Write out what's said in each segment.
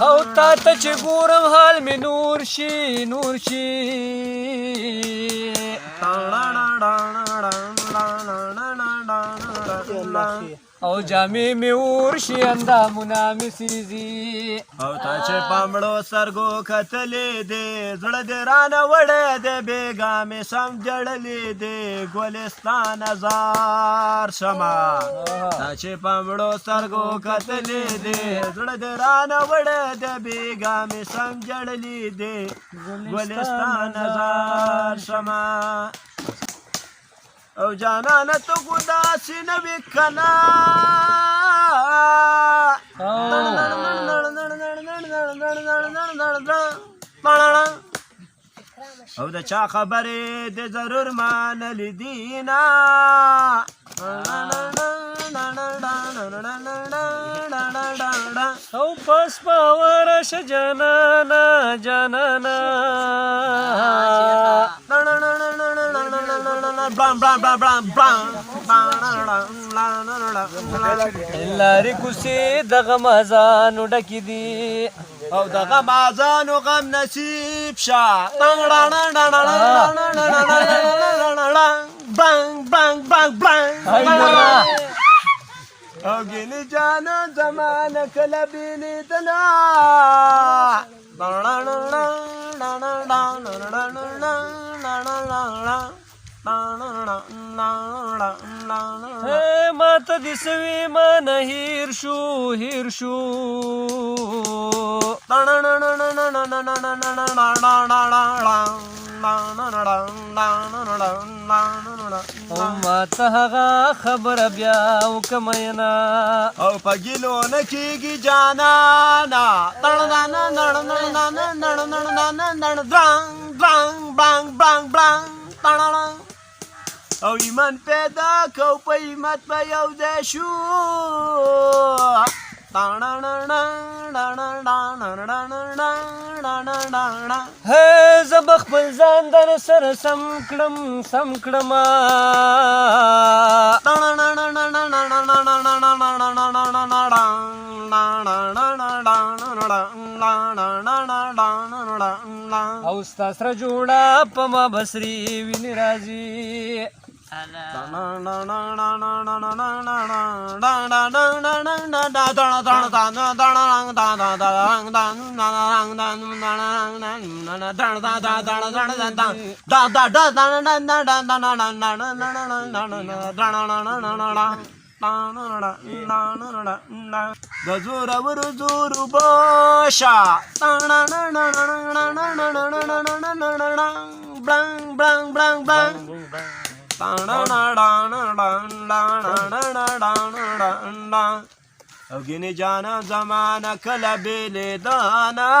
او تا ته چې ګورم حال مې نور شي نور شي او جامې مې اور شي اندامونه مې سيزي او تا چې پامړو سترګو کتلې دې زړه دې رانه وړی دې بېګا مې سم جړلې دې ګلستان هزار شمه تا چې پامړو سترګو کتلې دې زړه دې رانه وړی دې بېګا مې سم جړلې دې ګلستان هزار شمه او جانانه ته خو داسې نه وې که نه او د چا خبرې د ضرور منلې دي نه او پس په ورشه جانانا جانانا لارې کوڅې د غمازانو ډکې دي او د غمازانو غم نصیب شه او ګینې جانه زمانه کله بېلېدله ماته دې سوي مانه هیر شو هیر شو او ماته هغه خبره بیا وکمینه او په ګیلو نه کېږي جانانه او ایمان پیدا کو په ایمت به یو ځای شو زه به خپل ځان در سره سم کړم سم کړم او ستا سره جوړه په ما بصري وینې راځي د زورورو زورو باشه او ګینې جانه زمانه کله بېلېدانه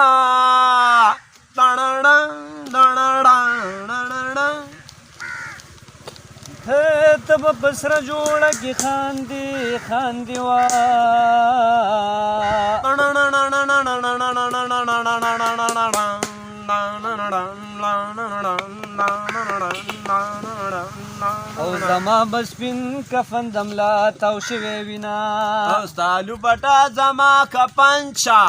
ته به په سره جوړه کې خاندې خاندې وا او زما بسپین کفن دملا تاو شوی وینا او ستا لوپټه زما کفن شه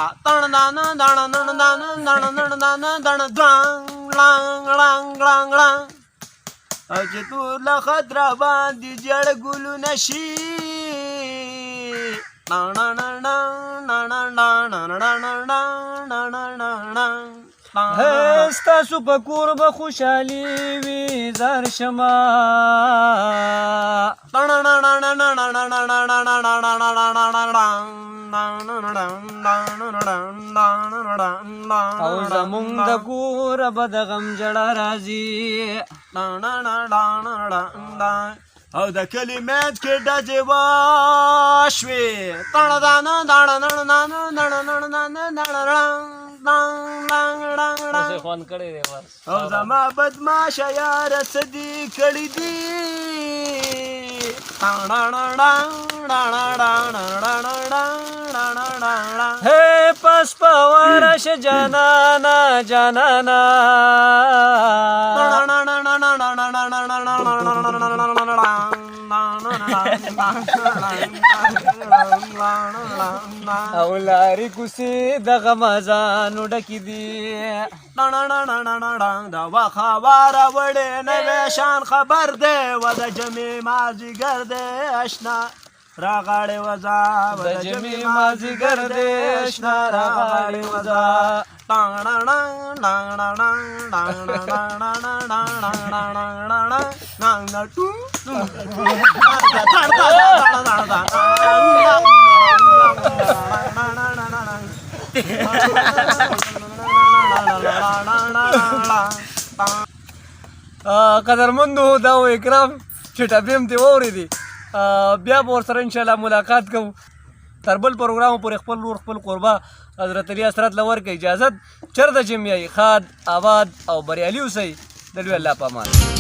او چې تور له خطره باندې جړ ګلونه شي ستاسو په کور به خوشحالي وي زار شمه او زمونږ د کوره به د غم ژړه راځي او د کلي میت کې ډزې وشوې روان کړی دی بس او زما بدماش یار سدي کړي دي هی پس په ورشه جانانا جانانا او لارې کوڅې د غمازانو ډکې دي دا وخواره وړې نوې شان خبر دی و د جمعې مازدیګر دی اشنا راغاړې وزا د جمعې مازدیګر دی اشنا راغاړې وزا قدرمندو دا و اکرام چې ټپې م ترې واورېدې بیا به ورسره انشاءالله ملاقات کوو تر بل پروګرام پورې خپل ورور خپل قربا حضرت علي حضرت له ورکړئ اجازت چېرته چې م یئ ښاد آباد او بریالي اوسئ د لوی الله په امان